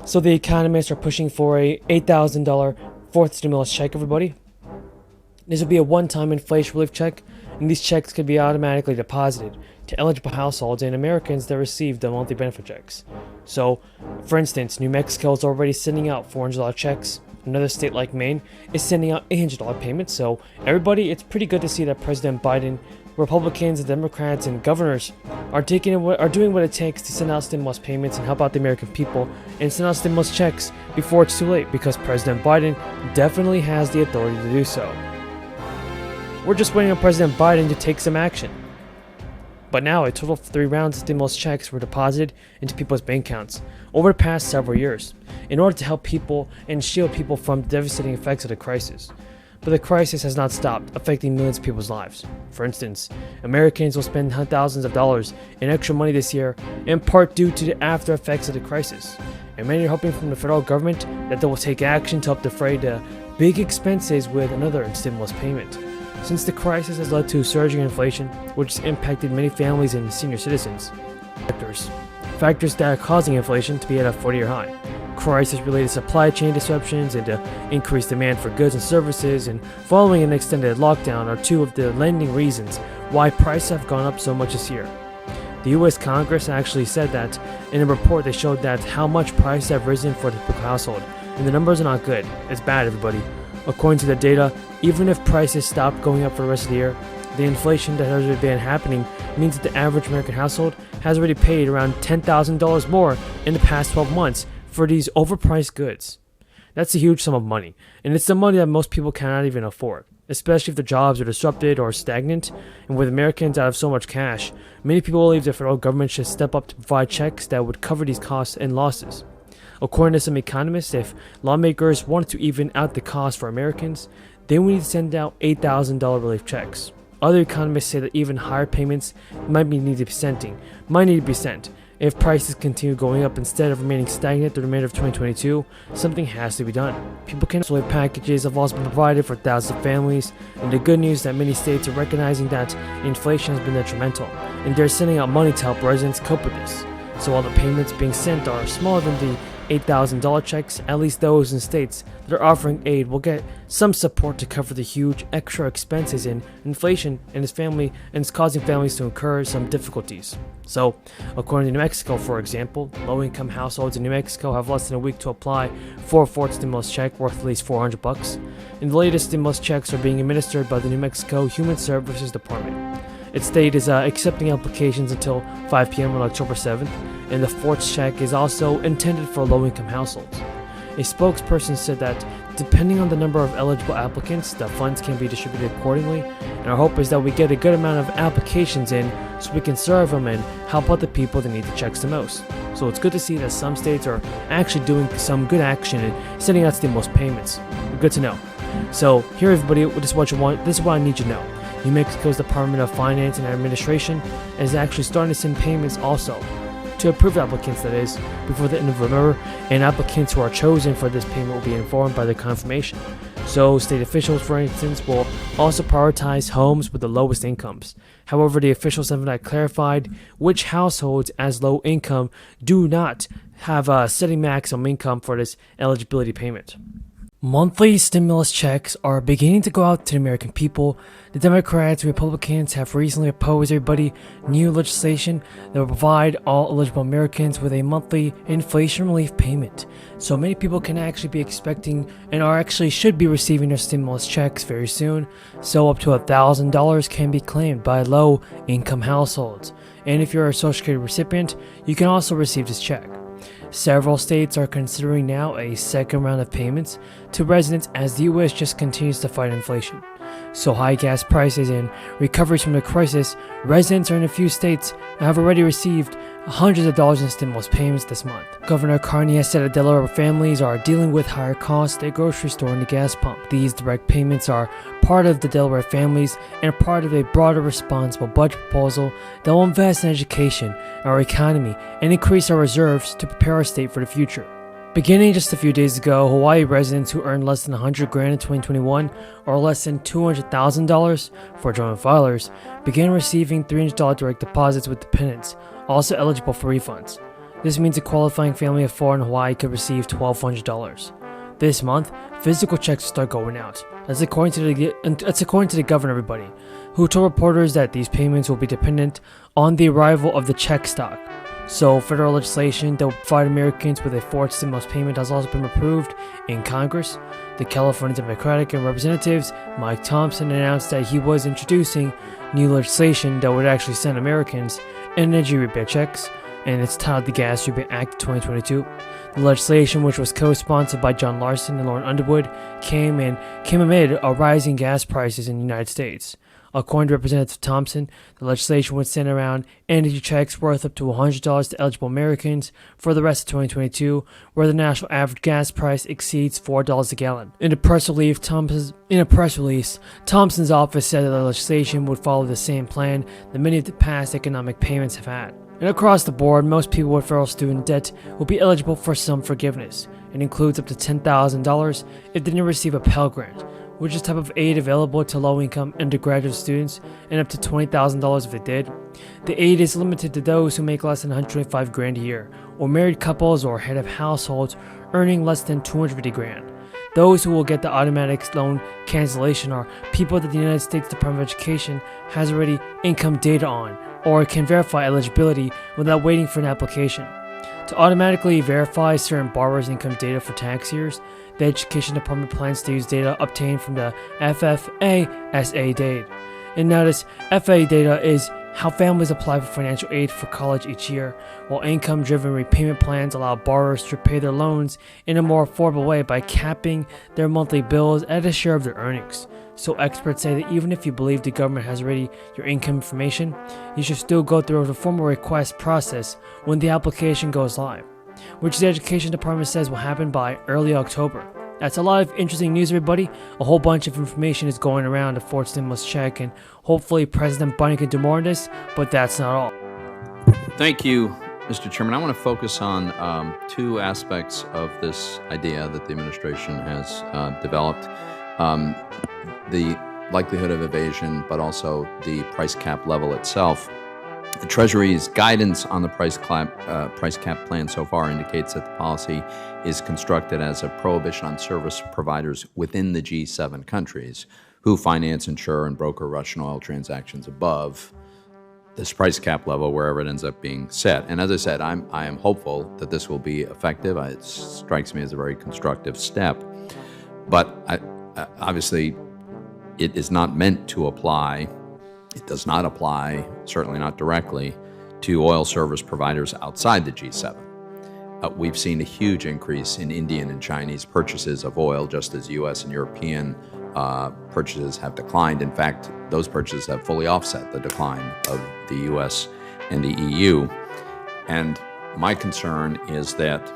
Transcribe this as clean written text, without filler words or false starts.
So the economists are pushing for a $8,000 fourth stimulus check, everybody. This will be a one-time inflation relief check, and these checks could be automatically deposited to eligible households and Americans that receive the monthly benefit checks. So, for instance, New Mexico is already sending out $400 checks. Another state like Maine is sending out $800 payments. So, everybody, it's pretty good to see that President Biden, Republicans, and Democrats, and governors are doing what it takes to send out stimulus payments and help out the American people and send out stimulus checks before it's too late, because President Biden definitely has the authority to do so. We're just waiting on President Biden to take some action. But now, a total of 3 rounds of stimulus checks were deposited into people's bank accounts over the past several years in order to help people and shield people from the devastating effects of the crisis. But the crisis has not stopped affecting millions of people's lives. For instance, Americans will spend thousands of dollars in extra money this year, in part due to the after effects of the crisis. And many are hoping from the federal government that they will take action to help defray the big expenses with another stimulus payment. Since the crisis has led to surging inflation, which has impacted many families and senior citizens. Factors that are causing inflation to be at a 40-year high. Crisis-related supply chain disruptions and increased demand for goods and services, and following an extended lockdown are 2 of the leading reasons why prices have gone up so much this year. The U.S. Congress actually said that in a report they showed that how much prices have risen for the typical household, and the numbers are not good. It's bad, everybody. According to the data, even if prices stop going up for the rest of the year, the inflation that has already been happening means that the average American household has already paid around $10,000 more in the past 12 months for these overpriced goods. That's a huge sum of money, and it's the money that most people cannot even afford, especially if their jobs are disrupted or stagnant. And with Americans out of so much cash, many people believe the federal government should step up to provide checks that would cover these costs and losses. According to some economists, if lawmakers wanted to even out the cost for Americans, they would need to send out $8,000 relief checks. Other economists say that even higher payments might need to be sent. If prices continue going up instead of remaining stagnant the remainder of 2022, something has to be done. People can relief packages have also been provided for thousands of families, and the good news is that many states are recognizing that inflation has been detrimental, and they're sending out money to help residents cope with this. So while the payments being sent are smaller than the $8,000 checks, at least those in states that are offering aid will get some support to cover the huge extra expenses in inflation and it's causing families to incur some difficulties. So, according to New Mexico, for example, low-income households in New Mexico have less than a week to apply for a fourth stimulus check worth at least $400. And the latest stimulus checks are being administered by the New Mexico Human Services Department. Its state is accepting applications until 5 p.m. on October 7th, and the fourth check is also intended for low-income households. A spokesperson said that depending on the number of eligible applicants, the funds can be distributed accordingly, and our hope is that we get a good amount of applications in so we can serve them and help out the people that need the checks the most. So it's good to see that some states are actually doing some good action and sending out stimulus payments. Good to know. So here, everybody, this is what I need you to know. New Mexico's Department of Finance and Administration is actually starting to send payments also to approved applicants, that is, before the end of November, and applicants who are chosen for this payment will be informed by their confirmation. So state officials, for instance, will also prioritize homes with the lowest incomes. However, the officials have not clarified which households as low income do not have a setting maximum income for this eligibility payment. Monthly stimulus checks are beginning to go out to the American people. The Democrats and Republicans have recently opposed new legislation that will provide all eligible Americans with a monthly inflation relief payment. So many people can actually be expecting and should be receiving their stimulus checks very soon. So up to $1,000 can be claimed by low-income households. And if you're a Social Security recipient, you can also receive this check. Several states are considering now a second round of payments to residents as the U.S. just continues to fight inflation. So high gas prices and recoveries from the crisis, residents in a few states have already received hundreds of dollars in stimulus payments this month. Governor Carney has said that Delaware families are dealing with higher costs at the grocery store and the gas pump. These direct payments are part of the Delaware families and part of a broader responsible budget proposal that will invest in education, our economy, and increase our reserves to prepare our state for the future. Beginning just a few days ago, Hawaii residents who earned less than $100,000 in 2021 or less than $200,000 for joint filers began receiving $300 direct deposits with dependents, also eligible for refunds. This means a qualifying family of 4 in Hawaii could receive $1,200. This month, physical checks will start going out. That's according to the governor, everybody, who told reporters that these payments will be dependent on the arrival of the check stock. So, federal legislation that will provide Americans with a fourth stimulus payment has also been approved in Congress. The California Democratic Representatives, Mike Thompson, announced that he was introducing new legislation that would actually send Americans energy rebate checks, and it's titled the Gas Rebate Act of 2022. The legislation, which was co-sponsored by John Larson and Lauren Underwood, came amid a rising gas prices in the United States. According to Representative Thompson, the legislation would send around energy checks worth up to $100 to eligible Americans for the rest of 2022, where the national average gas price exceeds $4 a gallon. In a press release, Thompson's office said that the legislation would follow the same plan that many of the past economic payments have had. And across the board, most people with federal student debt will be eligible for some forgiveness. It includes up to $10,000 if they didn't receive a Pell Grant, which is a type of aid available to low-income undergraduate students, and up to $20,000 if they did. The aid is limited to those who make less than $125,000 a year, or married couples or head of households earning less than $250,000. Those who will get the automatic loan cancellation are people that the United States Department of Education has already income data on, or can verify eligibility without waiting for an application. To automatically verify certain borrowers' income data for tax years, the Education Department plans to use data obtained from the FFA-SA data. And notice, FFA data is how families apply for financial aid for college each year, while income-driven repayment plans allow borrowers to repay their loans in a more affordable way by capping their monthly bills at a share of their earnings. So experts say that even if you believe the government has already your income information, you should still go through the formal request process when the application goes live, which the Education Department says will happen by early October. That's a lot of interesting news, everybody. A whole bunch of information is going around the fourth stimulus check, and hopefully President Biden can do more on this, but that's not all. Thank you, Mr. Chairman. I want to focus on two aspects of this idea that the administration has developed. The likelihood of evasion, but also the price cap level itself. The Treasury's guidance on the price cap plan so far indicates that the policy is constructed as a prohibition on service providers within the G7 countries who finance, insure, and broker Russian oil transactions above this price cap level, wherever it ends up being set. And as I said, I am hopeful that this will be effective. It strikes me as a very constructive step. But obviously, it is not meant to apply. It does not apply, certainly not directly, to oil service providers outside the G7. We've seen a huge increase in Indian and Chinese purchases of oil, just as U.S. and European purchases have declined. In fact, those purchases have fully offset the decline of the U.S. and the EU. And my concern is that